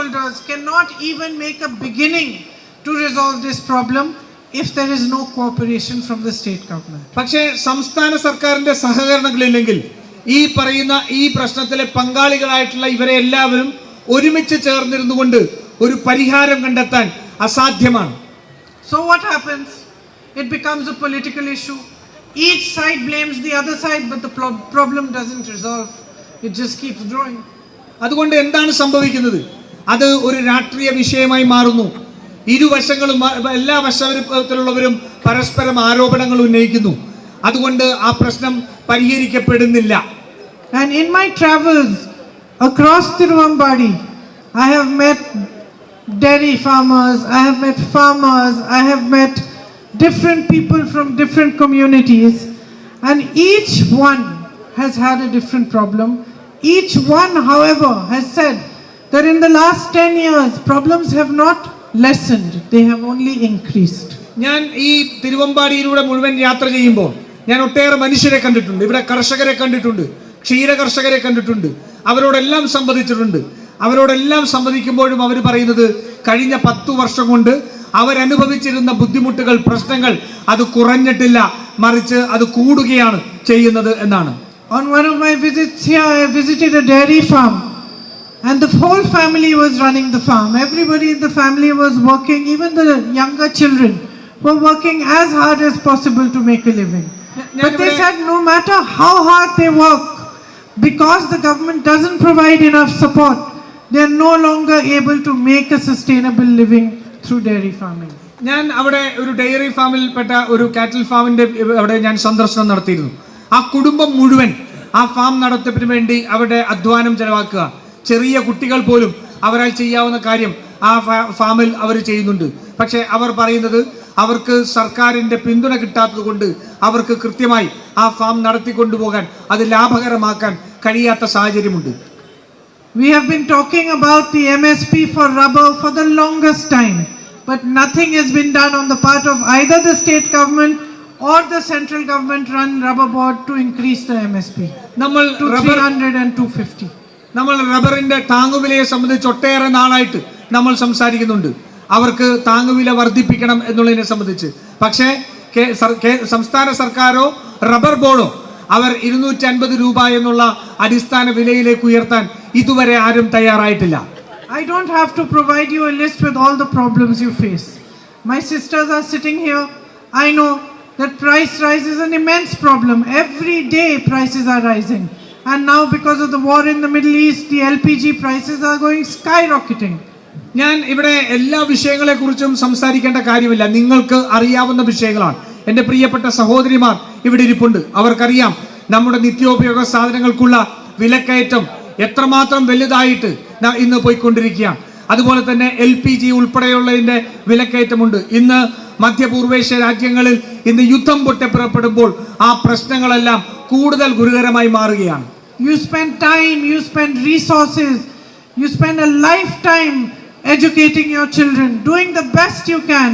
holders cannot even make a beginning to resolve this problem if there is no cooperation from the state government. പക്ഷേ സംസ്ഥാന സർക്കാരിന്റെ സഹകരണങ്ങളില്ലെങ്കിൽ ഈ പറയുന്ന ഈ പ്രശ്നത്തിലെ പങ്കാളികളായിട്ടുള്ള ഇവരെ എല്ലാവരും ഒരുമിച്ച് ചേർന്നിരുന്നുകൊണ്ട് ഒരു പരിഹാരം കണ്ടെത്താൻ അസാധ്യമാണ്. So what happens? It becomes a political issue. Each side blames the other side, but the problem doesn't resolve. It just keeps growing. അതുകൊണ്ട് എന്താണ് സംഭവിക്കുന്നത്? അത് ഒരു രാഷ്ട്രീയ വിഷയമായി മാറുന്നു. ഇരുവശങ്ങളും എല്ലാ വശത്തിലുള്ളവരും പരസ്പരം ആരോപണങ്ങൾ ഉന്നയിക്കുന്നു. അതുകൊണ്ട് ആ പ്രശ്നം പരിഹരിക്കപ്പെടുന്നില്ല. And in my travels across Tiruvambadi, I have met dairy farmers, I have met farmers, I have met different people from different communities, and each one has had a different problem. Each one, however, has said that in the last 10 years problems have not lessened, they have only increased. ഞാൻ ഈ തിരുവമ്പാടിയിലൂടെ മുഴുവൻ യാത്ര ചെയ്യുമ്പോൾ ഞാൻ ഒട്ടേറെ മനുഷ്യരെ കണ്ടിട്ടുണ്ട്. ഇവിടെ കർഷകരെ കണ്ടിട്ടുണ്ട്, ക്ഷീര കർഷകരെ കണ്ടിട്ടുണ്ട്. അവരോടെല്ലാം സംവദിച്ചിട്ടുണ്ട്. അവരോടെല്ലാം സംവദിക്കുമ്പോഴും അവർ പറയുന്നത് കഴിഞ്ഞ 10 വർഷം കൊണ്ട് അവരനുഭവിച്ചിരുന്ന ബുദ്ധിമുട്ടുകൾ, പ്രശ്നങ്ങൾ അത് കുറഞ്ഞിട്ടില്ല, മറിച്ച് അത് കൂടുകയാണ് ചെയ്യുന്നത് എന്നാണ്. On one of my visits here, I visited a dairy farm, and the whole family was running the farm. Everybody in the family was working, even the younger children were working as hard as possible to make a living. But they said no matter how hard they work, because the government doesn't provide enough support, they are no longer able to make a sustainable living through dairy farming. ഞാൻ അവിടെ ഒരു diary ഫാമിൽപ്പെട്ട ഒരു കാറ്റിൽ ഫാമിന്റെ അവിടെ ഞാൻ സന്ദർശനം നടത്തിയിരുന്നു. ആ കുടുംബം മുഴുവൻ ആ ഫാം നടത്തിപ്പിന് വേണ്ടി അവിടെ അധ്വാനം ചെലവാക്കുക. ചെറിയ കുട്ടികൾ പോലും അവരാൽ ചെയ്യാവുന്ന കാര്യം ആ ഫാമിൽ അവർ ചെയ്യുന്നുണ്ട്. പക്ഷെ അവർ പറയുന്നത് അവർക്ക് സർക്കാരിന്റെ പിന്തുണ കിട്ടാത്തത് കൊണ്ട് അവർക്ക് കൃത്യമായി ആ ഫാം നടത്തിക്കൊണ്ടുപോകാൻ അത് ലാഭകരമാക്കാൻ കഴിയാത്ത സാഹചര്യമുണ്ട്. We have been talking about the MSP for rubber for the longest time, but nothing has been done on the part of either the state government or the central government run rubber board to increase the MSP നമ്മൾ to 300 and 250. നമ്മൾ റബ്ബറിന്റെ താങ്ങുവിലയെ സംബന്ധിച്ച് ഒട്ടേറെ നാളായിട്ട് നമ്മൾ സംസാരിക്കുന്നുണ്ട്. അവർക്ക് താങ്ങുവില വർദ്ധിപ്പിക്കണം എന്നുള്ളതിനെ സംബന്ധിച്ച്. പക്ഷേ സംസ്ഥാന സർക്കാരോ റബ്ബർ ബോർഡോ അവർ 250 രൂപ എന്നുള്ള അടിസ്ഥാന വിലയിലേക്ക് ഉയർത്താൻ ഇതുവരെ ആരും തയ്യാറായിട്ടില്ല. I don't have to provide you a list with all the problems you face. My sisters are sitting here. I know that price rise is an immense problem. Every day prices are rising. And now because of the war in the Middle East, the LPG prices are going skyrocketing. ഞാൻ ഇവിടെ എല്ലാ വിഷയങ്ങളെ കുറിച്ചും സംസാരിക്കേണ്ട കാര്യമില്ല. നിങ്ങൾക്ക് അറിയാവുന്ന വിഷയങ്ങളാണ്. എൻ്റെ പ്രിയപ്പെട്ട സഹോദരിമാർ ഇവിടെ ഇരിപ്പുണ്ട്. അവർക്കറിയാം നമ്മുടെ നിത്യോപയോഗ സാധനങ്ങൾക്കുള്ള വിലക്കയറ്റം എത്രമാത്രം വലുതായിട്ട് ഇന്ന് പോയിക്കൊണ്ടിരിക്കുകയാണ്. അതുപോലെ തന്നെ LPG ഉൾപ്പെടെയുള്ളതിന്റെ വിലക്കയറ്റമുണ്ട്. ഇന്ന് മധ്യപൂർവേഷ്യ രാജ്യങ്ങളിൽ ഇന്ന് യുദ്ധം പൊട്ടിപ്പുറപ്പെടുമ്പോൾ ആ പ്രശ്നങ്ങളെല്ലാം കൂടുതൽ ഗുരുതരമായി മാറുകയാണ്. You spend time, you spend resources, you spend a lifetime educating your children, doing the best you can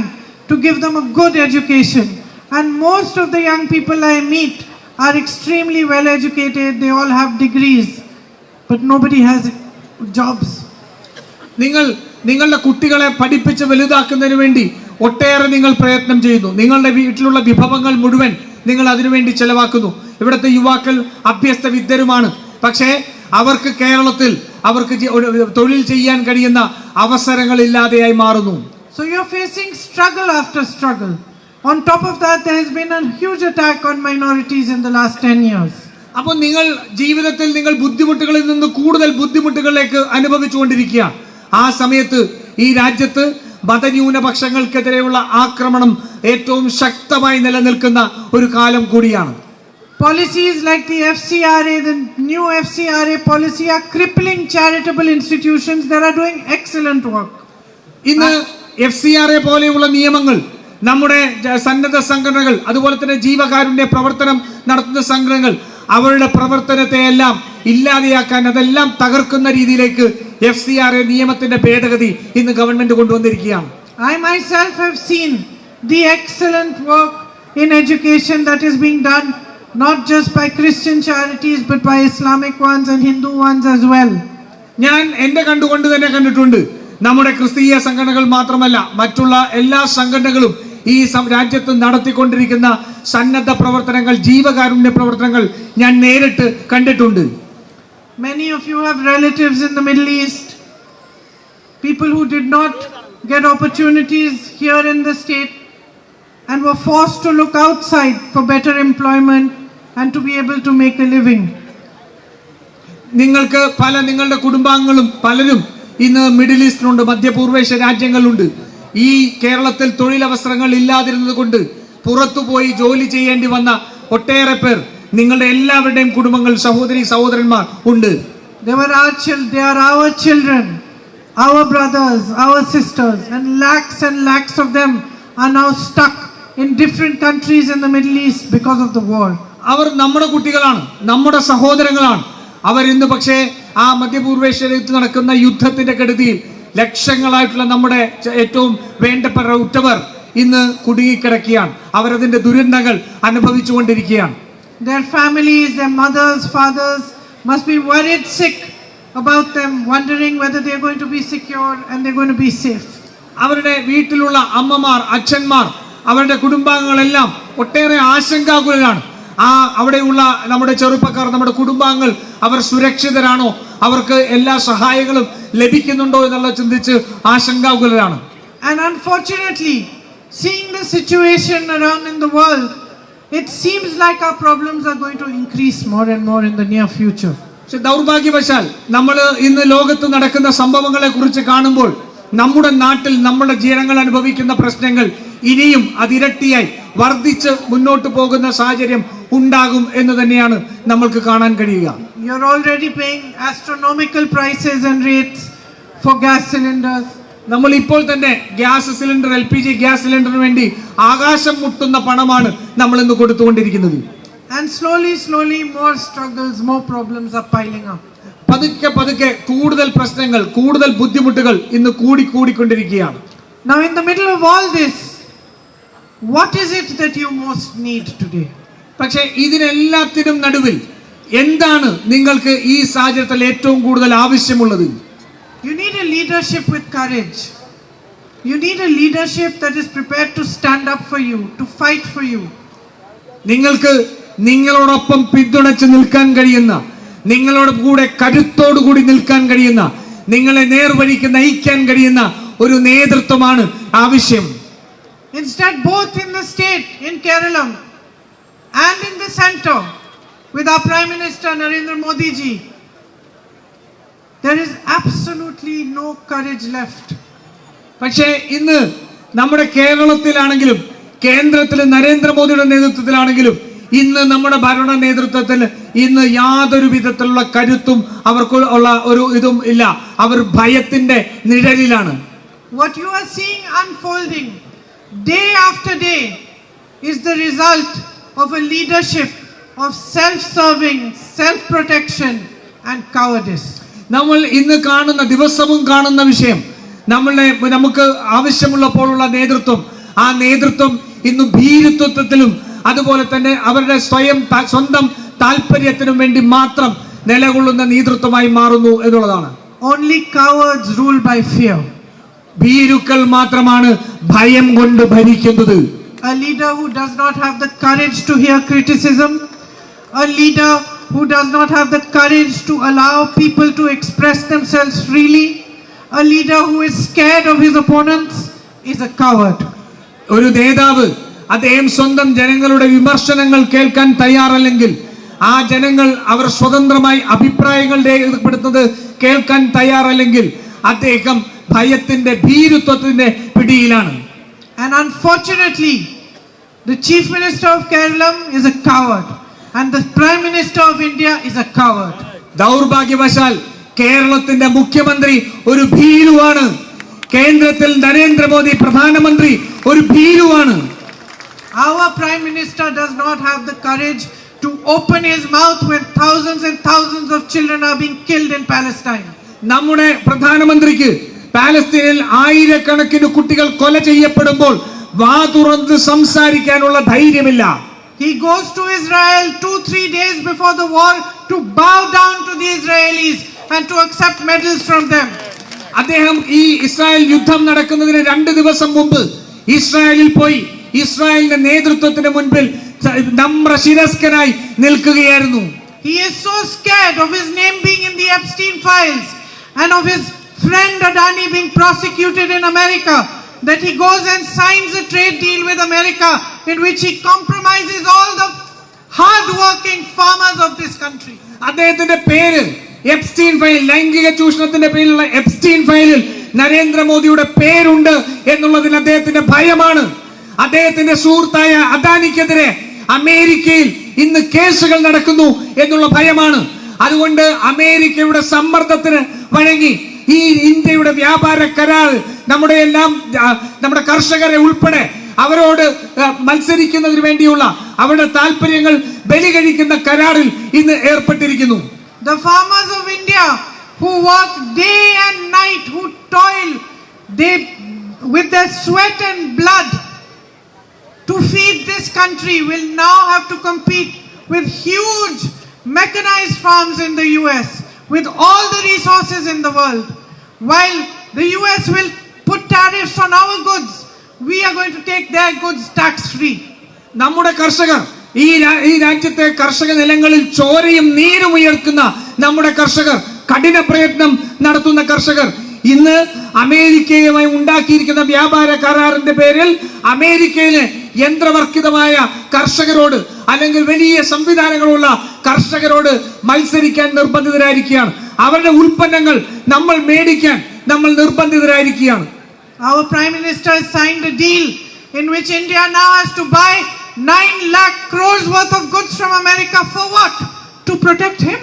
to give them a good education. And most of the young people I meet are extremely well educated, they all have degrees, but nobody has jobs. നിങ്ങളുടെ കുട്ടികളെ പഠിപ്പിച്ച് വലുതാക്കുന്നതിന് വേണ്ടി ഒട്ടേറെ നിങ്ങൾ പ്രയത്നം ചെയ്യുന്നു. നിങ്ങളുടെ വീട്ടിലുള്ള വിഭവങ്ങൾ മുഴുവൻ നിങ്ങൾ അതിനുവേണ്ടി ചെലവാക്കുന്നു. ഇവിടുത്തെ യുവാക്കൾ അഭ്യസ്ത വിദ്യരുമാണ്. പക്ഷേ അവർക്ക് കേരളത്തിൽ അവർക്ക് തൊഴിൽ ചെയ്യാൻ കഴിയുന്ന അവസരങ്ങൾ ഇല്ലാതെയായി മാറുന്നു. So you're facing struggle after struggle. On top of that, there has been a huge attack on minorities in the last 10 years. അപ്പോൾ നിങ്ങൾ ജീവിതത്തിൽ നിങ്ങൾ ബുദ്ധിമുട്ടുകളിൽ നിന്ന് കൂടുതൽ ബുദ്ധിമുട്ടുകളിലേക്ക് അനുഭവിച്ചുകൊണ്ടിരിക്കുക. ആ സമയത്ത് ഈ രാജ്യത്ത് മതന്യൂനപക്ഷങ്ങൾക്കെതിരെയുള്ള ആക്രമണം ഏറ്റവും ശക്തമായി നിലനിൽക്കുന്ന ഒരു കാലം കൂടിയാണ്. Policies like the FCRA, the new FCRA policy are crippling charitable institutions that are doing excellent work. ഇന്ന് FCRA പോലെയുള്ള നിയമങ്ങൾ നമ്മുടെ സന്നദ്ധ സംഘടനകൾ അതുപോലെ തന്നെ ജീവകാരുണ്യ പ്രവർത്തനം നടത്തുന്ന സംഘടനകൾ അവരുടെ പ്രവർത്തനത്തെ എല്ലാം ഇല്ലാതെയാക്കാൻ അതെല്ലാം തകർക്കുന്ന രീതിയിലേക്ക് FCRA നിയമത്തിന്റെ ഭേദഗതി ഇന്ന് government കൊണ്ടുവന്നിരിക്കുകയാണ്. I myself have seen the excellent work in education that is being done not just by Christian charities but by Islamic ones and Hindu ones as well. ഞാൻ എന്റെ കണ്ടുകൊണ്ട് തന്നെ കണ്ടിട്ടുണ്ട് നമ്മുടെ ക്രിസ്തീയ സംഘടനകൾ മാത്രമല്ല, മറ്റുള്ള എല്ലാ സംഘടനകളും ഈ രാജ്യത്ത് നടത്തിക്കൊണ്ടിരിക്കുന്ന സന്നദ്ധ പ്രവർത്തനങ്ങൾ, ജീവകാരുണ്യ പ്രവർത്തനങ്ങൾ ഞാൻ നേരിട്ട് കണ്ടിട്ടുണ്ട്. Many of you have relatives in the Middle East, people who did not get opportunities here in the state and were forced to look outside for better employment and to be able to make a living. നിങ്ങൾക്ക് നിങ്ങളുടെ കുടുംബാംഗങ്ങളും പലരും ഇന്ന് middle ഈസ്റ്റിലുണ്ട്, മധ്യപൂർവേഷ്യ രാജ്യങ്ങളുണ്ട്. ഈ കേരളത്തിൽ തൊഴിലവസരങ്ങൾ ഇല്ലാതിരുന്നത് കൊണ്ട് പുറത്തുപോയി ജോലി ചെയ്യേണ്ടി വന്ന ഒട്ടേറെ പേർ നിങ്ങളുടെ എല്ലാവരുടെയും കുടുംബങ്ങൾ, സഹോദരന്മാർ ഉണ്ട്. They are our children, our brothers, our sisters, and lakhs of them are now stuck in different countries in the Middle East because of the war. അവർ നമ്മുടെ കുട്ടികളാണ്, നമ്മുടെ സഹോദരങ്ങളാണ്. അവരിന്ന് പക്ഷേ ആ മധ്യപൂർവേഷ്യയിൽ നടക്കുന്ന യുദ്ധത്തിന്റെ കെടുതിയിൽ ലക്ഷങ്ങളായിട്ടുള്ള നമ്മുടെ ഏറ്റവും വേണ്ടപ്പെട്ട ഉറ്റവർ ഇന്ന് കുടുങ്ങിക്കിടക്കുകയാണ്. അവരതിന്റെ ദുരന്തങ്ങൾ അനുഭവിച്ചുകൊണ്ടിരിക്കുകയാണ്. Their families, their mothers, fathers must be worried sick about them, wondering whether they are going to be secure and they are going to be safe. അവരുടെ വീട്ടിലുള്ള അമ്മമാർ, അച്ഛന്മാർ, അവരുടെ കുടുംബാംഗങ്ങളെല്ലാം ഒട്ടേറെ ആശങ്കാകുലരാണ്. അവിടെയുള്ള നമ്മുടെ ചെറുപ്പക്കാർ, നമ്മുടെ കുടുംബാംഗങ്ങൾ അവർ സുരക്ഷിതരാണോ, അവർക്ക് എല്ലാ സഹായങ്ങളും ലഭിക്കുന്നുണ്ടോ എന്നുള്ള ചിന്തിച്ച് ആശങ്കാകുലരാണ്. And unfortunately, seeing the situation around in the world, it seems like our problems are going to increase more and more in the near future. പക്ഷെ ദൗർഭാഗ്യവശാൽ നമ്മൾ ഇന്ന് ലോകത്ത് നടക്കുന്ന സംഭവങ്ങളെ കുറിച്ച് കാണുമ്പോൾ നമ്മുടെ നാട്ടിൽ നമ്മുടെ ജനങ്ങൾ അനുഭവിക്കുന്ന പ്രശ്നങ്ങൾ ഇനിയും അതിരട്ടിയായി വർദ്ധിച്ച് മുന്നോട്ട് പോകുന്ന സാഹചര്യം ഉണ്ടാകും എന്ന് തന്നെയാണ് നമ്മൾക്ക് കാണാൻ കഴിയുക. You're already paying astronomical prices and rates for gas cylinders. നമ്മൾ ഇപ്പോൾ തന്നെ ഗ്യാസ് സിലിണ്ടർ, LPG ഗ്യാസ് സിലിണ്ടറിന് വേണ്ടി ആകാശം മുട്ടുന്ന പണമാണ് നമ്മൾ ഇന്ന് കൊടുത്തുകൊണ്ടിരിക്കുന്നത്. And slowly more struggles, more problems are piling up. പതുക്കെ കൂടുതൽ പ്രശ്നങ്ങൾ, കൂടുതൽ ബുദ്ധിമുട്ടുകൾ ഇന്ന് കൂടിക്കൊണ്ടിരിക്കുകയാണ്. Now in the middle of all this, what is it that you most need today? പക്ഷേ ഇതിനെല്ലാത്തിനും നടുവിൽ എന്താണ് നിങ്ങൾക്ക് ഈ സാഹചര്യത്തിൽ ഏറ്റവും കൂടുതൽ ആവശ്യമുള്ളത്? You need a leadership with courage. You need a leadership that is prepared to stand up for you, to fight for you. നിങ്ങൾക്ക് നിങ്ങളോടൊപ്പം പിന്തുണച്ച് നിൽക്കാൻ കഴിയുന്ന, നിങ്ങളോട് കൂടെ കരുത്തോടുകൂടി നിൽക്കാൻ കഴിയുന്ന, നിങ്ങളെ നേർവഴിക്ക് നയിക്കാൻ കഴിയുന്ന ഒരു നേതൃത്വമാണ് ആവശ്യം. Instead, both in the state, in Kerala, and in the center, with our Prime Minister Narendra Modi ji, there is absolutely no courage left. പക്ഷേ ഇന്ന് നമ്മുടെ കേരളത്തിലാണെങ്കിലും കേന്ദ്രത്തിൽ നരേന്ദ്രമോദിയുടെ നേതൃത്വത്തിലാണെങ്കിലും ഇന്ന് നമ്മുടെ ഭരണ നേതൃത്വത്തിൽ ഇന്ന് യാതൊരു വിധത്തിലുള്ള കരുത്തും അവർക്ക് ഉള്ള ഒരു ഇതും ഇല്ല. അവർ ഭയത്തിന്റെ നിഴലിലാണ്. What you are seeing unfolding day after day is the result of a leadership of self-serving, self-protection and cowardice. നമ്മൾ ഇന്ന് കാണുന്ന, ദിവസവും കാണുന്ന വിഷയം, നമുക്ക് ആവശ്യമുള്ളപ്പോഴുള്ള നേതൃത്വം, ആ നേതൃത്വം ഇന്ന് ഭീരുത്വത്തിലും അതുപോലെ തന്നെ അവരുടെ സ്വന്തം താല്പര്യത്തിനും വേണ്ടി മാത്രം നിലകൊള്ളുന്ന നേതൃത്വമായി മാറുന്നു എന്നുള്ളതാണ്. Only cowards rule by fear. ഭീരുക്കൾ മാത്രമാണ് ഭയം കൊണ്ട് ഭരിക്കുന്നത്. A leader who does not have the courage to hear criticism, a leader who does not have the courage to allow people to express themselves freely, a leader who is scared of his opponents is a coward. ഒരു നേതാവ് അദ്ദേഹം സ്വന്തം ജനങ്ങളുടെ വിമർശനങ്ങൾ കേൾക്കാൻ തയ്യാറല്ലെങ്കിൽ, ആ ജനങ്ങൾ അവർ സ്വതന്ത്രമായി അഭിപ്രായങ്ങൾ രേഖപ്പെടുത്തുന്നത് കേൾക്കാൻ തയ്യാറല്ലെങ്കിൽ അദ്ദേഹം ഭയത്തിന്റെ, ഭീരുത്വത്തിന്റെ പിടിയിലാണ്. And unfortunately, the Chief Minister of Kerala is a coward and the Prime Minister of India is a coward. ദൗർഭാഗ്യവശാൽ കേരളത്തിന്റെ മുഖ്യമന്ത്രി ഒരു ഭീരുവാണ്. കേന്ദ്രത്തിൽ നരേന്ദ്രമോദി പ്രധാനമന്ത്രി ഒരു ഭീരുവാണ്. Our Prime Minister does not have the courage to open his mouth when thousands and thousands of children are being killed in Palestine. നമ്മുടെ പ്രധാനമന്ത്രിക്ക് പാലസ്തീനിൽ ആയിരക്കണക്കിന് കുട്ടികൾ കൊല ചെയ്യപ്പെടുമ്പോൾ വാ തുറന്ന് സംസാരിക്കാനുള്ള ധൈര്യമില്ല. He goes to Israel 2-3 days before the war to bow down to the Israelis and to accept medals from them. അദ്ദേഹം ഈ ഇസ്രായേൽ യുദ്ധം നടക്കുന്നതിന് 2 ദിവസം മുമ്പ് ഇസ്രായേലിൽ പോയി ഇസ്രായേലിന്റെ നേതൃത്വത്തിന് മുൻപിൽ നമ്രശിരസ്കനായി നിൽക്കുകയായിരുന്നു. He is so scared of his name being in the Epstein files and of his friend Adani being prosecuted in America that he goes and signs a trade deal with America in which he compromises all the hard-working farmers of this country. അദ്ദേഹത്തിന്റെ പേര് Epstein file, ലൈംഗിക ചൂഷണത്തിന്റെ പേരിലുള്ള Epstein ഫയലിൽ നരേന്ദ്രമോദിയുടെ പേരുണ്ട് എന്നുള്ളതിൽ അദ്ദേഹത്തിന്റെ ഭയമാണ്. അദ്ദേഹത്തിന്റെ സുഹൃത്തായ അദാനിക്കെതിരെ അമേരിക്കയിൽ ഇന്ന് കേസുകൾ നടക്കുന്നു എന്നുള്ള ഭയമാണ്. അതുകൊണ്ട് അമേരിക്കയുടെ സമ്മർദ്ദത്തിന് വഴങ്ങി ഈ ഇന്ത്യയുടെ വ്യാപാര കരാർ നമ്മുടെ കർഷകരെ ഉൾപ്പെടെ അവരോട് മത്സരിക്കുന്നതിന് വേണ്ടിയുള്ള അവരുടെ താല്പര്യങ്ങൾ ബലി കഴിക്കുന്ന കരാറിൽ ഇന്ന് ഏർപ്പെട്ടിരിക്കുന്നു. The farmers of India who work day and night, who toil with their sweat and blood to feed this country will now have to compete with huge mechanized farms in the US with all the resources in the world. While the US will put tariffs on our goods, we are going to take their goods tax free. നമ്മുടെ കർഷകർ ഈ രാജ്യത്തെ കർഷക നിലങ്ങളിൽ ചോരയും നീരും ഉയർത്തുന്ന നമ്മുടെ കർഷകർ, കഠിന പ്രയത്നം നടത്തുന്ന കർഷകർ ഇന്ന് അമേരിക്കയുമായി ഉണ്ടാക്കിയിരിക്കുന്ന വ്യാപാര കരാറിന്റെ പേരിൽ അമേരിക്കയിലെ യന്ത്രവർക്കിതമായ കർഷകരോട് അല്ലെങ്കിൽ വലിയ സംവിധാനങ്ങളുള്ള കർഷകരോട് മത്സരിക്കാൻ നിർബന്ധിതരായിരിക്കുകയാണ്. അവരുടെ ഉൽപ്പന്നങ്ങൾ നമ്മൾ മേടിക്കാൻ നമ്മൾ നിർബന്ധിതരായിരിക്കുകയാണ്. Our Prime Minister has signed a deal in which India now has to buy 9 lakh crores worth of goods from America. For what? To protect him.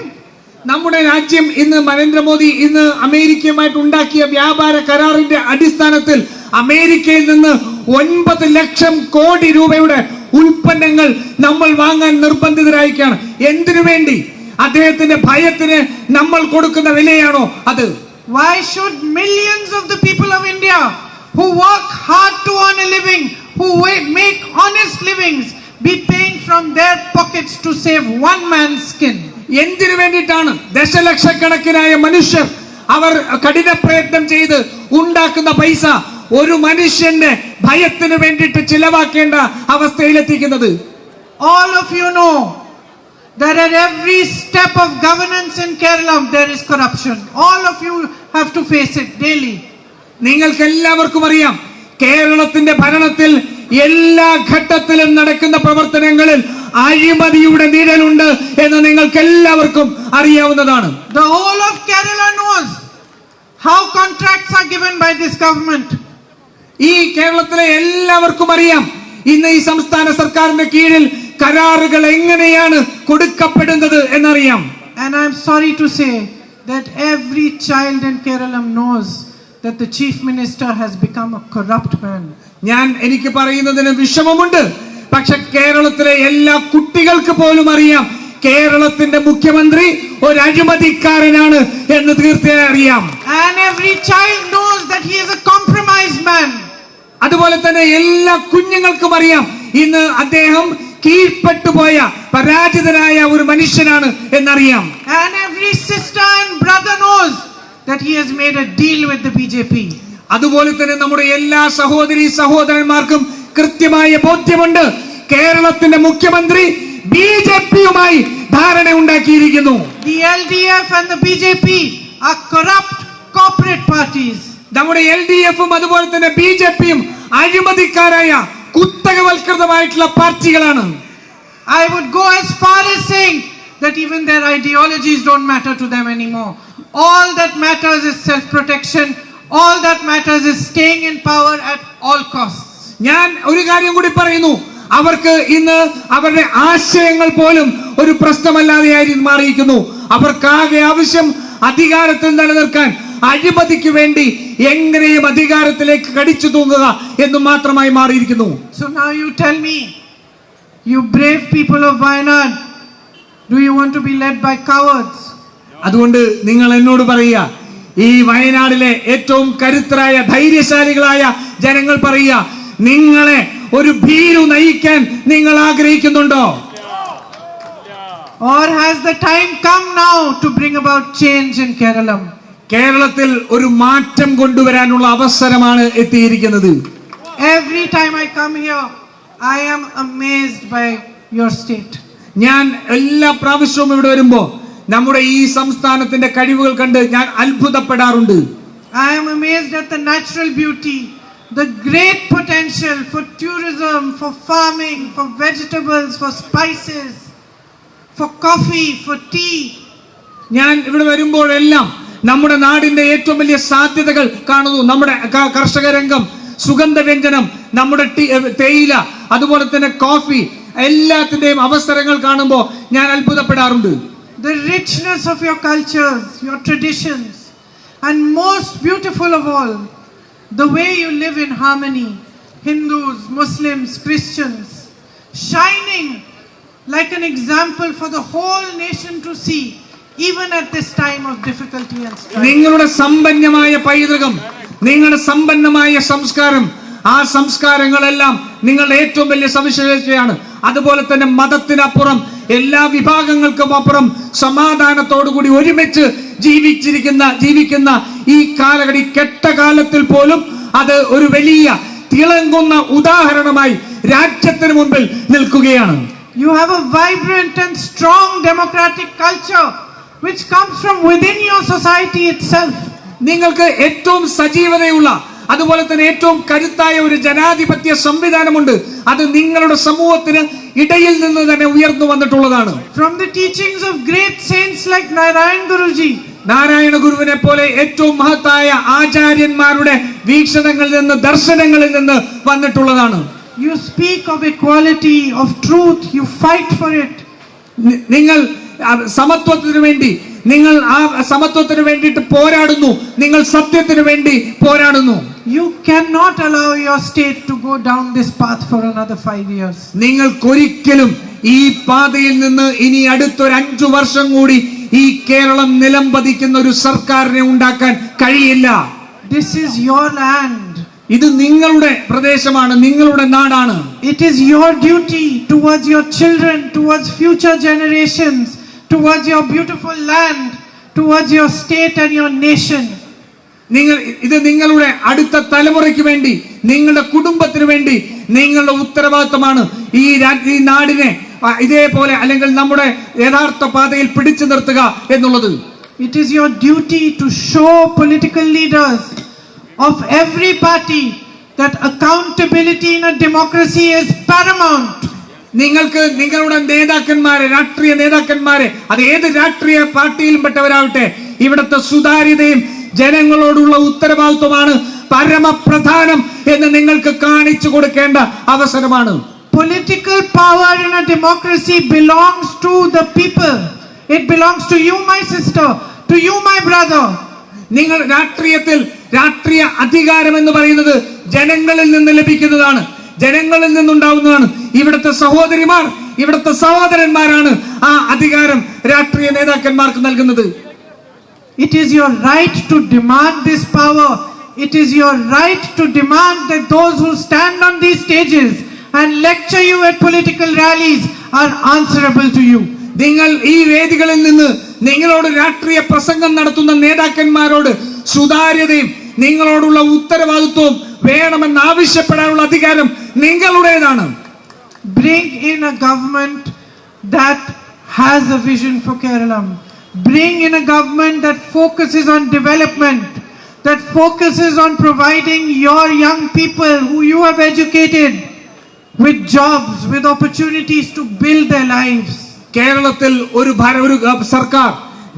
നമ്മുടെ രാജ്യം ഇന്ന് നരേന്ദ്രമോദി ഇന്ന് അമേരിക്കയുമായിട്ട് ഉണ്ടാക്കിയ വ്യാപാര കരാറിന്റെ അടിസ്ഥാനത്തിൽ അമേരിക്കയിൽ നിന്ന് 9 ലക്ഷം കോടി രൂപയുടെ ഉൽപ്പന്നങ്ങൾ നമ്മൾ വാങ്ങാൻ നിർബന്ധിതരായിരിക്കുകയാണ്. എന്തിനു വേണ്ടി? അദ്ദേഹത്തിന്റെ ഭയത്തിന് നമ്മൾ കൊടുക്കുന്ന വിലയാണോ അത്? Why should millions of the people of India who work hard to earn a living, who make honest livings, be paying from their pockets to save one man's skin? എന്തിനു വേണ്ടിയിട്ടാണ് ദശലക്ഷക്കണക്കിനായ മനുഷ്യർ അവർ കഠിന പ്രയത്നം ചെയ്ത് ഉണ്ടാക്കുന്ന പൈസ ഒരു മനുഷ്യന്റെ ഭയത്തിന് വേണ്ടിയിട്ട് ചിലവാക്കേണ്ട അവസ്ഥയിലെത്തിക്കുന്നത്? All of you know that at every step of governance in Kerala there is corruption. All of you have to face it daily. നിങ്ങൾക്ക് എല്ലാവർക്കും അറിയാം, കേരളത്തിന്റെ ഭരണത്തിൽ എല്ലാ ഘട്ടത്തിലും നടക്കുന്ന പ്രവർത്തനങ്ങളിൽ അഴിമതിയുടെ നിഴലുണ്ട് എന്ന് നിങ്ങൾക്ക് എല്ലാവർക്കും അറിയാവുന്നതാണ്. The whole of Kerala knows how contracts are given by this government. ഈ കേരളത്തിലെ എല്ലാവർക്കും അറിയാം ഇന്ന് ഈ സംസ്ഥാന സർക്കാരിന്റെ കീഴിൽ കരാറുകൾ എങ്ങനെയാണ് കൊടുക്കപ്പെടുന്നത് എന്നറിയാം. And I am sorry to say that every child in Kerala knows that the chief minister has become a corrupt man. എനിക്ക് പറയുന്നതിന് വിഷമമുണ്ട്, പക്ഷെ കേരളത്തിലെ എല്ലാ കുട്ടികൾക്ക് പോലും അറിയാം കേരളത്തിന്റെ മുഖ്യമന്ത്രി ഒരു അഴിമതിക്കാരനാണ് എന്ന് തീർച്ചയായും അറിയാം. And every child knows that he is a compromised man. അതുപോലെ തന്നെ എല്ലാ കുഞ്ഞുങ്ങൾക്കും അറിയാം ഇന്ന് അദ്ദേഹം കീഴ്പ്പെട്ടുപോയ പരാജിതനായ ഒരു മനുഷ്യനാണ് എന്നറിയാം. And every sister and brother knows that he has made a deal with the BJP. അതുപോലെ തന്നെ നമ്മുടെ എല്ലാ സഹോദരി സഹോദരന്മാർക്കും കൃത്യമായ ബോധ്യമുണ്ട് കേരളത്തിന്റെ മുഖ്യമന്ത്രി ബിജെപിയുമായി ധാരണ ഉണ്ടാക്കിയിരിക്കുന്നു. The LDF and the BJP are corrupt corporate parties. നമ്മുടെ LDFും അതുപോലെ തന്നെ ബിജെപിയും അഴിമതിക്കാരായ കുത്തകവൽകൃതമായിട്ടുള്ള പാർട്ടികളാണ്. I would go as far as saying that even their ideologies don't matter to them anymore. All that matters is self-protection. All that matters is staying in power at all costs. ഞാൻ ഒരു കാര്യം കൂടി പറയുന്നു, അവർക്ക് ഇന്ന് അവരുടെ ആശയങ്ങൾ പോലും ഒരു പ്രശ്നമല്ലാതെയായി മാറിയിരിക്കുന്നു. അവർക്കാകെ ആവശ്യം അധികാരത്തിൽ നിലനിൽക്കാൻ അഴിമതിക്ക് വേണ്ടി എങ്ങനെയും അധികാരത്തിലേക്ക് കടിച്ചു തൂങ്ങുക എന്ന് മാത്രമായി മാറിയിരിക്കുന്നു. So now you tell me, you brave people of Wayanad, do you want to be led by cowards? അതുകൊണ്ട് നിങ്ങൾ എന്നോട് പറയുക, ഈ വയനാടിലെ ഏറ്റവും കരുത്തരായ ധൈര്യശാലികളായ ജനങ്ങൾ പറയുക, നിങ്ങളെ ഒരു ഭീരു നയിക്കാൻ നിങ്ങൾ ആഗ്രഹിക്കുന്നുണ്ടോ? Or has the time come now to bring about change in Kerala? കേരളത്തിൽ ഒരു മാറ്റം കൊണ്ടുവരാനുള്ള അവസരമാണ് എത്തിയിരിക്കുന്നത്. Every time I come here, I am amazed by your state. ഞാൻ എല്ലാ പ്രാവശ്യവും ഇവിടെ വരുമ്പോ നമ്മുടെ ഈ സംസ്ഥാനത്തിന്റെ കഴിവുകൾ കണ്ട് ഞാൻ അത്ഭുതപ്പെടാറുണ്ട്. I am amazed at the natural beauty, the great potential for tourism, for farming, for vegetables, for spices, for coffee, for tea. ഞാൻ ഇവിടെ വരുമ്പോഴെല്ലാം നമ്മുടെ നാടിന്റെ ഏറ്റവും വലിയ സാധ്യതകൾ കാണുന്നു. നമ്മുടെ കർഷക രംഗം, സുഗന്ധവ്യഞ്ജനം, നമ്മുടെ തേയില, അതുപോലെ തന്നെ കോഫി, എല്ലാത്തിന്റെയും അവസരങ്ങൾ കാണുമ്പോൾ ഞാൻ അത്ഭുതപ്പെടാറുണ്ട്. The richness of your cultures, your traditions, and most beautiful of all, the way you live in harmony, Hindus, Muslims, Christians, shining like an example for the whole nation to see, even at this time of difficulty and strife. നിങ്ങളുടെ സമ്പന്നമായ പൈതൃകം, നിങ്ങളുടെ സമ്പന്നമായ സംസ്കാരം, ആ സംസ്കാരങ്ങളെല്ലാം നിങ്ങളുടെ ഏറ്റവും വലിയ സവിശേഷതയാണ്. അതുപോലെ തന്നെ മതത്തിനപ്പുറം എല്ലാ വിഭാഗങ്ങൾക്കും അപ്പുറം സമാധാനത്തോടുകൂടി ഒരുമിച്ച് ജീവിക്കുന്ന ഈ കാലഘടി കെട്ടകാലത്തിൽ പോലും അത് ഒരു വലിയ തിളങ്ങുന്ന ഉദാഹരണമായി രാജ്യത്തിന് മുമ്പിൽ നിൽക്കുകയാണ്. You have a vibrant and strong democratic culture which comes from within your society itself. നിങ്ങൾക്ക് ഏറ്റവും സജീവതയുള്ള, അതുപോലെ തന്നെ ഏറ്റവും കരുത്തായ ഒരു ജനാധിപത്യ സംവിധാനമുണ്ട്. അത് നിങ്ങളുടെ സമൂഹത്തിന് ഇടയിൽ നിന്ന് തന്നെ ഉയർന്നു വന്നിട്ടുള്ളതാണ്. From the teachings of great saints like Narayan Guruji, Narayana ഗുരുവിനെ പോലെ ഏറ്റവും മഹത്തായ ആചാര്യന്മാരുടെ വീക്ഷണങ്ങളിൽ നിന്ന്, ദർശനങ്ങളിൽ നിന്ന് വന്നിട്ടുള്ളതാണ്. you speak of equality, of truth, you fight for it. നിങ്ങൾ സമത്വത്തിന് വേണ്ടി, നിങ്ങൾ ആ സമത്വത്തിന് വേണ്ടിയിട്ട് പോരാടുന്നു, നിങ്ങൾ സത്യത്തിന് വേണ്ടി പോരാടുന്നു. You cannot allow your state to go down this path for another 5 years. നിങ്ങൾക്കൊരിക്കലും ഈ പാതയിൽ നിന്ന് ഇനി അടുത്തൊരു 5 വർഷം കൂടി ഈ കേരളം നിലംപതിക്കുന്ന ഒരു സർക്കാരിനെ ഉണ്ടാക്കാൻ കഴിയില്ല. This is your land. ഇത് നിങ്ങളുടെ പ്രദേശമാണ്, നിങ്ങളുടെ നാടാണ്. It is your duty towards your children, towards future generations, towards your beautiful land, towards your state and your nation. ഇത് നിങ്ങളുടെ അടുത്ത തലമുറയ്ക്ക് വേണ്ടി, നിങ്ങളുടെ കുടുംബത്തിന് വേണ്ടി നിങ്ങളുടെ ഉത്തരവാദിത്തമാണ് ഈ നാടിനെ ഇതേപോലെ അല്ലെങ്കിൽ നമ്മുടെ യഥാർത്ഥ പാതയിൽ പിടിച്ചു നിർത്തുക എന്നുള്ളത്. It is your duty to show political leaders of every party that accountability in a democracy is paramount. നിങ്ങൾക്ക് നിങ്ങളുടെ നേതാക്കന്മാരെ, രാഷ്ട്രീയ നേതാക്കന്മാരെ, അത് ഏത് രാഷ്ട്രീയ പാർട്ടിയിലും പെട്ടവരാവട്ടെ, ഇവിടുത്തെ സുതാര്യതയും ജനങ്ങളോടുള്ള ഉത്തരവാദിത്വമാണ് പരമപ്രധാനം എന്ന് നിങ്ങൾക്ക് കാണിച്ചു കൊടുക്കേണ്ട അവസരമാണ്. Political power in a democracy belongs to the people. It belongs to you, my sister, to you, my brother. നിങ്ങൾ രാഷ്ട്രീയത്തിൽ രാഷ്ട്രീയ അധികാരം എന്ന് പറയുന്നത് ജനങ്ങളിൽ നിന്ന് ലഭിക്കുന്നതാണ്, ജനങ്ങളിൽ നിന്നുണ്ടാവുന്നതാണ്. ഇവിടുത്തെ സഹോദരിമാർ, ഇവിടുത്തെ സഹോദരന്മാരാണ് ആ അധികാരം രാഷ്ട്രീയ നേതാക്കന്മാർക്ക് നൽകുന്നത്. It is your right to demand this power. It is your right to demand that those who stand on these stages and lecture you at political rallies are answerable to you. നിങ്ങൾ ഈ വേദികളിൽ നിന്ന് നിങ്ങളോട് രാഷ്ട്രീയ പ്രസംഗം നടത്തുന്ന നേതാക്കന്മാരോട് സുതാര്യതയും നിങ്ങളോടുള്ള ഉത്തരവാദിത്വവും വേണമെന്ന് ആവശ്യപ്പെടാനുള്ള അധികാരം നിങ്ങളുടേതാണ്. Bring in a government that has a vision for Kerala. Bring in a government that focuses on development, that focuses on providing your young people who you have educated with jobs, with opportunities to build their lives. കേരളത്തിൽ ഒരു സർക്കാർ,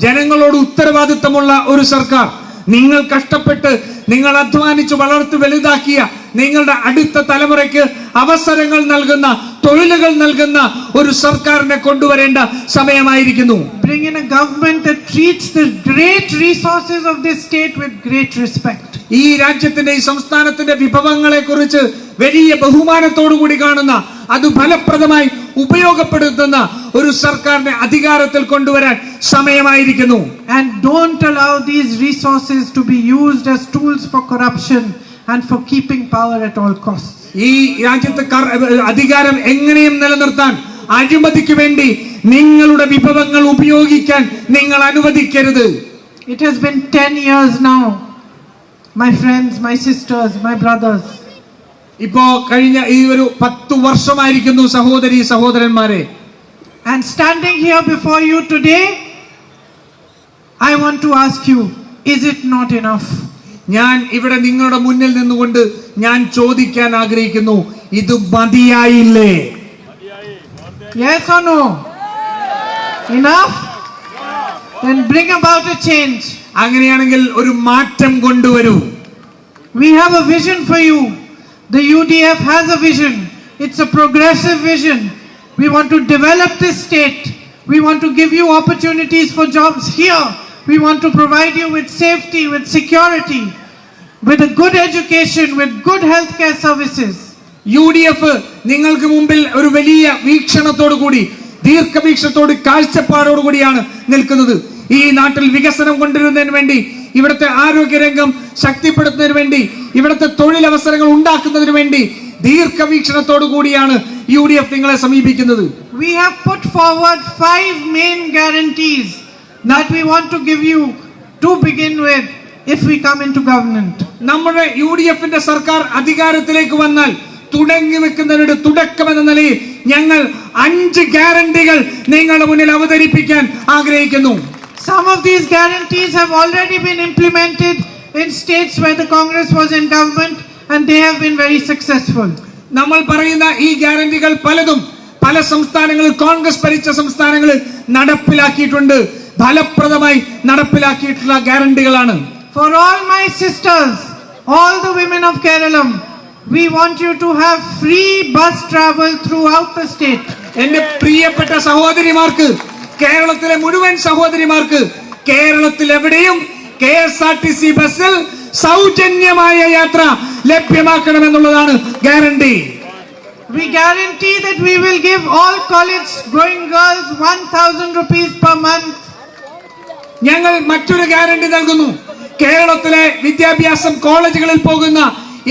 ജനങ്ങളോട് ഉത്തരവാദിത്തമുള്ള ഒരു സർക്കാർ, നിങ്ങൾ കഷ്ടപ്പെട്ട് നിങ്ങൾ അധ്വാനിച്ച് വളർത്തി വലുതാക്കിയ നിങ്ങളുടെ അടുത്ത തലമുറയ്ക്ക് അവസരങ്ങൾ നൽകുന്ന, തൊഴിലുകൾ നൽകുന്ന ഒരു സർക്കാരിനെ കൊണ്ടുവരേണ്ട സമയമായിരിക്കുന്നു. Bring in a government that treats the great resources of this state with great respect. ഈ രാജ്യത്തിന്റെ, ഈ സംസ്ഥാനത്തിന്റെ വിഭവങ്ങളെ കുറിച്ച് വലിയ ബഹുമാനത്തോടു കൂടി കാണുന്ന, അത് ഫലപ്രദമായി ഉപയോഗപ്പെടുത്തുന്ന ഒരു സർക്കാരിനെ അധികാരത്തിൽ കൊണ്ടുവരാൻ സമയമായിരിക്കുന്നു. And don't allow these resources to be used as tools for corruption and for keeping power at all costs. ഈ രാജ്യത്തെ അധികാരം എങ്ങനെയും നിലനിർത്താൻ അഴിമതിക്ക് വേണ്ടി നിങ്ങളുടെ വിഭവങ്ങൾ ഉപയോഗിക്കാൻ നിങ്ങൾ അനുവദിക്കരുത്. It has been 10 years now. My friends, my sisters, my brothers. ഇപ്പോ കഴിഞ്ഞ ഈ ഒരു 10 വർഷമായിരിക്കുന്നു സഹോദരി സഹോദരന്മാരെ. And standing here before you today, I want to ask you, is it not enough? ഞാൻ ഇവിടെ നിങ്ങളുടെ മുന്നിൽ നിന്നുകൊണ്ട് ഞാൻ ചോദിക്കാൻ ആഗ്രഹിക്കുന്നു, ഇത് മതിയായില്ലേ? Yes or no? Enough? Then bring about a change. അങ്ങനെയാണെങ്കിൽ ഒരു മാറ്റം കൊണ്ടുവരൂ. We have a vision for you. The UDF has a vision. It's a progressive vision. We want to develop this state. We want to give you opportunities for jobs here. We want to provide you with safety, with security, with a good education, with good healthcare services. UDF നിങ്ങൾക്ക് മുമ്പിൽ ഒരു വലിയ വീക്ഷണത്തോടു കൂടി, ദീർഘവീക്ഷണത്തോട് കാഴ്ചപ്പാടോടു കൂടിയാണ് നിൽക്കുന്നത്. ഈ നാട്ടിൽ വികസനം കൊണ്ടുവരുന്നതിന് വേണ്ടി, ഇവിടുത്തെ ആരോഗ്യരംഗം ശക്തിപ്പെടുത്തുന്നതിന് വേണ്ടി, ഇവിടുത്തെ തൊഴിലവസരങ്ങൾ ഉണ്ടാക്കുന്നതിന് വേണ്ടി ദീർഘവീക്ഷണത്തോടു കൂടിയാണ് UDF നിങ്ങളെ സമീപിക്കുന്നത്. We have put forward 5 main guarantees that we want to give you to begin with if we come into government. നമ്മുടെ UDFന്റെ സർക്കാർ അധികാരത്തിലേക്ക് വന്നാൽ തുടങ്ങി വെക്കുന്നതിന്റെ തുടക്കം എന്ന നിലയിൽ ഞങ്ങൾ 5 ഗ്യാരണ്ടികൾ നിങ്ങളുടെ മുന്നിൽ അവതരിപ്പിക്കാൻ ആഗ്രഹിക്കുന്നു. Some of these guarantees have already been implemented in states where the Congress was in government and they have been very successful. നമ്മൾ പറയുന്ന ഈ ഗ്യാരണ്ടികൾ പലതും പല സംസ്ഥാനങ്ങളിൽ, കോൺഗ്രസ് ഭരിച്ച സംസ്ഥാനങ്ങളിൽ നടപ്പിലാക്കിയിട്ടുണ്ട്, ഫലപ്രദമായി നടപ്പിലാക്കിയിട്ടുള്ള ഗ്യാരണ്ടികളാണ്. For all my sisters, all the women of Kerala, we want you to have free bus travel throughout the state. എന്റെ പ്രിയപ്പെട്ട സഹോദരിമാർക്ക്, കേരളത്തിലെ മുഴുവൻ സഹോദരിമാർക്ക് കേരളത്തിൽ എവിടെയും KSRTC ബസ്സിൽ സൗജന്യമായ യാത്ര ലഭ്യമാക്കണമെന്നുള്ളതാണ് guarantee. We guarantee that we will give all college going girls 1,000 rupees per month. ഞങ്ങൾ മറ്റൊരു ഗ്യാരണ്ടി നൽകുന്നു. കേരളത്തിലെ വിദ്യാഭ്യാസം കോളേജുകളിൽ പോകുന്ന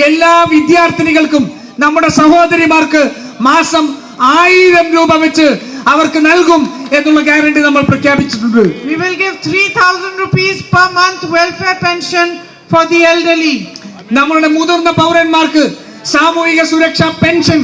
എല്ലാ വിദ്യാർത്ഥിനികൾക്കും നമ്മുടെ സഹോദരിമാർക്ക് മാസം 1000 രൂപ വെച്ച് അവർക്ക് നൽകും എന്നുള്ള ഗ്യാരണ്ടി നമ്മൾ പ്രഖ്യാപിച്ചിട്ടുണ്ട്. We will give 3,000 rupees per month welfare pension for the elderly. നമ്മളുടെ മുതിർന്ന പൗരന്മാർക്ക് സാമൂഹിക സുരക്ഷാ പെൻഷൻ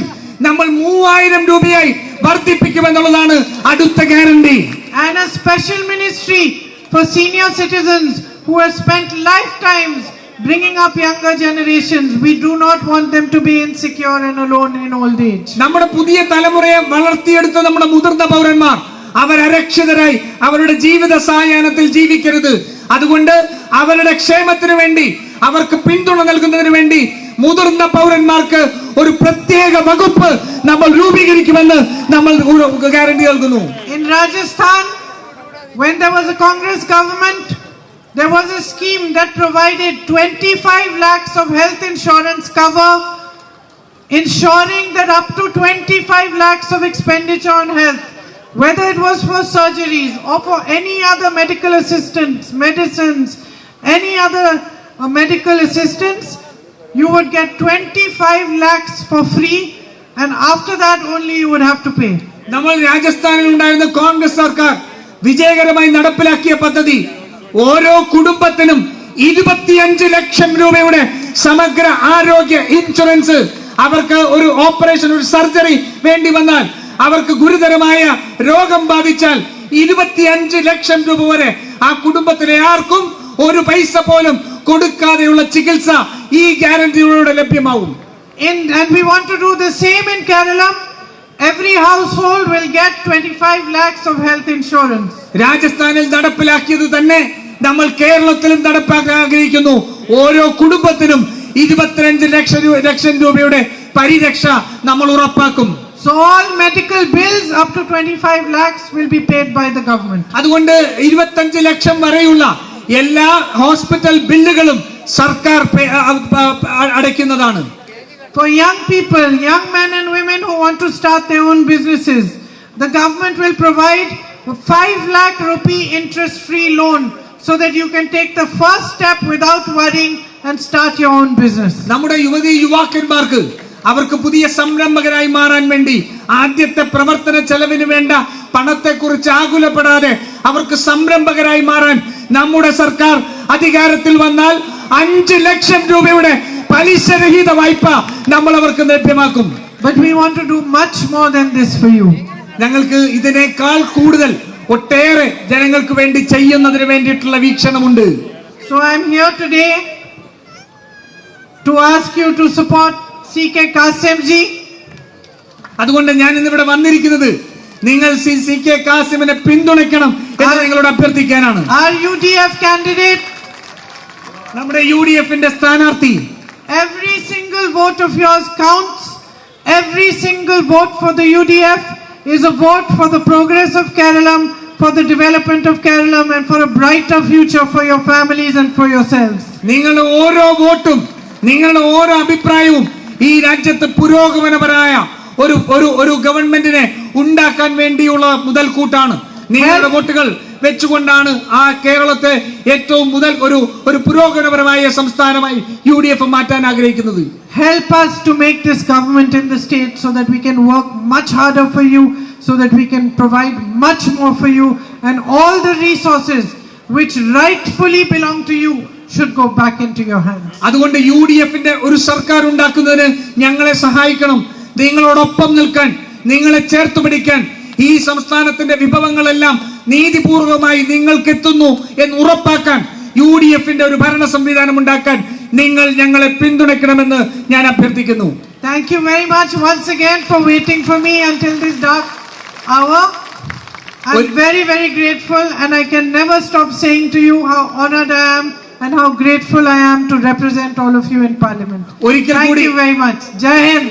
നമ്മൾ 3000 രൂപയായി വർദ്ധിപ്പിക്കുമെന്നുള്ളതാണ് അടുത്ത guarantee. And a special ministry for senior citizens who have spent lifetimes bringing up younger generations. We do not want them to be insecure and alone in old age. നമ്മുടെ പുതിയ തലമുറയെ വളർത്തിയെടുത്ത നമ്മുടെ മുതിർന്ന പൗരന്മാർ അവർ അരക്ഷിതരായി അവരുടെ ജീവിത സായാഹ്നത്തിൽ ജീവിക്കരുത്. അതുകൊണ്ട് അവരുടെ ക്ഷേമത്തിന് വേണ്ടി, അവർക്ക് പിന്തുണ നൽകുന്നതിന് വേണ്ടി മുതിർന്ന പൗരന്മാർക്ക് ഒരു പ്രത്യേക വകുപ്പ് നമ്മൾ രൂപീകരിക്കുമെന്ന് നമ്മൾ ഗ്യാരണ്ടി നൽകുന്നു. In Rajasthan, when there was a Congress government, there was a scheme that provided 25 lakhs of health insurance cover, ensuring that up to 25 lakhs of expenditure on health, whether it was for surgeries or for any other medical assistance, medicines, any other medical assistance, you would get 25 lakhs for free, and after that only you would have to pay. നമ്മൾ രാജസ്ഥാനിൽ ഉണ്ടായിരുന്ന കോൺഗ്രസ് സർക്കാർ വിജയകരമായി നടപ്പിലാക്കിയ പദ്ധതി ഓരോ കുടുംബത്തിനും 25 ലക്ഷം രൂപയുടെ സമഗ്ര ആരോഗ്യ ഇൻഷുറൻസ്. അവർക്ക് ഒരു ഓപ്പറേഷൻ, ഒരു സർജറി വേണ്ടി വന്നാൽ, അവർക്ക് ഗുരുതരമായ രോഗം ബാധിച്ചാൽ 25 ലക്ഷം രൂപ വരെ ആ കുടുംബത്തിലെ ആർക്കും ഒരു പൈസ പോലും കൊടുക്കാതെയുള്ള ചികിത്സ ഈ ഗ്യാരണ്ടിയിലൂടെ ലഭ്യമാവും. And we want to do the same in Kerala. Every household will get 25 lakhs of health insurance. രാജസ്ഥാനിൽ നടപ്പിലാക്കിയത് തന്നെ നമ്മൾ കേരളത്തിലും നടപ്പാക്കാൻ ആഗ്രഹിക്കുന്നു. ഓരോ കുടുംബത്തിനും 25 ലക്ഷം രൂപയുടെ പരിരക്ഷ നമ്മൾ ഉറപ്പാക്കും. So all medical bills up to 25 lakhs will be paid by the government. അതുകൊണ്ട് 25 ലക്ഷം വരെയുള്ള എല്ലാ ഹോസ്പിറ്റൽ ബില്ലുകളും സർക്കാർ അടയ്ക്കുന്നതാണ്. For young people, young men and women who want to start their own businesses, the government will provide a 5 lakh rupee interest-free loan so that you can take the first step without worrying and start your own business. നമ്മുടെ യുവാക്കന്മാർക്ക് അവർക്ക് പുതിയ സംരംഭകരായി മാറാൻ വേണ്ടി ആദ്യത്തെ പ്രവർത്തന ചെലവിന് വേണ്ട പണത്തെക്കുറിച്ച് ആകുലപ്പെടാതെ അവർക്ക് സംരംഭകരായി മാറാൻ നമ്മുടെ സർക്കാർ അധികാരത്തിൽ വന്നാൽ 5 ലക്ഷം രൂപയുടെ പലിശരഹിത വായ്പ നമ്മൾ അവർക്ക് ലഭ്യമാക്കും. But we want to do much more than this for you. ഞങ്ങൾക്ക് ഇതിനേക്കാൾ കൂടുതൽ ഒട്ടേറെ ജനങ്ങൾക്ക് വേണ്ടി ചെയ്യുന്നതിന് വേണ്ടിയിട്ടുള്ള വീക്ഷണമുണ്ട്. So I am here today to ask you to support CK Qasim ji. അതുകൊണ്ട് ഞാൻ ഇന്നിവിടെ വന്നിരിക്കുന്നത് നിങ്ങൾ CK കാസിമിനെ പിന്തുണയ്ക്കണം എന്ന് നിങ്ങളോട് അഭ്യർത്ഥിക്കാനാണ്. Our UDF candidate, നമ്മുടെ UDF-ന്റെ സ്ഥാനാർത്ഥി, every single vote of yours counts. Every single vote for the UDF is a vote for the progress of Kerala, for the development of Kerala, and for a brighter future for your families and for yourselves. നിങ്ങളുടെ ഓരോ വോട്ടും നിങ്ങളുടെ ഓരോ അഭിപ്രായവും ഈ രാജ്യത്ത് പുരോഗമനപരമായ ഒരു ഗവൺമെന്റിനെ ഉണ്ടാക്കാൻ വേണ്ടിയുള്ള മുതൽക്കൂട്ടാണ്. നിങ്ങളുടെ വോട്ടുകൾ വെച്ചുകൊണ്ടാണ് ആ കേരളത്തെ ഏറ്റവും ഒരു പുരോഗമനപരമായ സംസ്ഥാനമായി UDF മാറ്റാൻ ആഗ്രഹിക്കുന്നത്. Help us to make this government in the state so that we can work much harder for you, so that we can provide much more for you, and all the resources which rightfully belong to you should go back into your hands. അതുകൊണ്ട് UDF-ന്റെ ഒരു സർക്കാർ ഉണ്ടാക്കുന്നതിന് ഞങ്ങളെ സഹായിക്കണം. നിങ്ങളോടൊപ്പം നിൽക്കാൻ, നിങ്ങളെ ചേർത്ത് പിടിക്കാൻ, ഈ സംസ്ഥാനത്തിന്റെ വിഭവങ്ങളെല്ലാം നീതിപൂർവമായി നിങ്ങൾക്ക് എത്തുന്നു എന്ന് ഉറപ്പാക്കാൻ UDF-ന്റെ ഒരു ഭരണ സംവിധാനം ഉണ്ടാക്കാൻ നിങ്ങൾ ഞങ്ങളെ പിന്തുണയ്ക്കണമെന്ന് ഞാൻ അഭ്യർത്ഥിക്കുന്നു. Thank you very much once again for waiting for me until this dark hour. I'm very, very grateful, and I can never stop saying to you how honored I am and how grateful I am to represent all of you in Parliament. Thank you very much. Jai Hind.